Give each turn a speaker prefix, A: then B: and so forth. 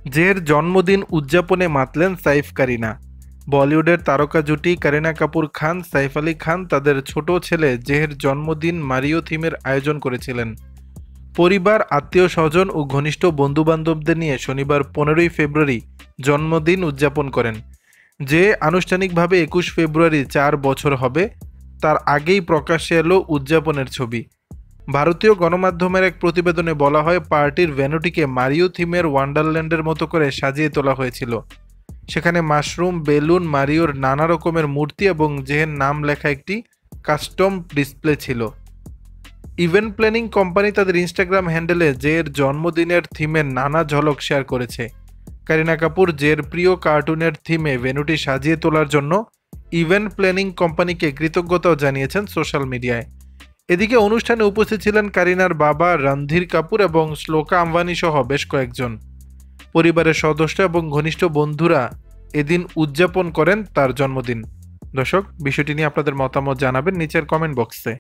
A: জের জন্মদিন উদযাপনে মাতলেন সাইফ কারিনা। বলিউডের তারকা জুটি কারিনা কাপুর খান, সাইফ আলী খান তাদের ছোট ছেলে জেহের জন্মদিন মারিও থিমের আয়োজন করেছিলেন। পরিবার, আত্মীয় স্বজন ও ঘনিষ্ঠ বন্ধুবান্ধবদের নিয়ে শনিবার 15ই ফেব্রুয়ারি জন্মদিন উদযাপন করেন। যে আনুষ্ঠানিকভাবে 21 ফেব্রুয়ারি 4 বছর হবে, তার আগেই প্রকাশ্যে এলো উদযাপনের ছবি। ভারতীয় গণমাধ্যমের এক প্রতিবেদনে বলা হয়, পার্টির ভেন্যুটিকে মারিও থিমের ওয়ান্ডারল্যান্ডের মতো করে সাজিয়ে তোলা হয়েছিল। সেখানে মাশরুম, বেলুন, মারিওর নানা রকমের মূর্তি এবং জেহের নাম লেখা একটি কাস্টম ডিসপ্লে ছিল। ইভেন্ট প্ল্যানিং কোম্পানি তাদের ইনস্টাগ্রাম হ্যান্ডেলে জের জন্মদিনের থিমের নানা ঝলক শেয়ার করেছে। কারিনা কাপুর জের প্রিয় কার্টুনের থিমে ভেন্যুটি সাজিয়ে তোলার জন্য ইভেন্ট প্ল্যানিং কোম্পানিকে কৃতজ্ঞতাও জানিয়েছেন সোশ্যাল মিডিয়ায়। এদিকে অনুষ্ঠানে উপস্থিত ছিলেন কারিনার বাবা রণধীর কাপুর এবং শ্লোকা আম্বানি সহ বেশ কয়েকজন। পরিবারের সদস্য এবং ঘনিষ্ঠ বন্ধুরা এদিন উদযাপন করেন তার জন্মদিন। দর্শক, বিষয়টি নিয়ে আপনাদের মতামত জানাবেন নিচের কমেন্ট বক্সে।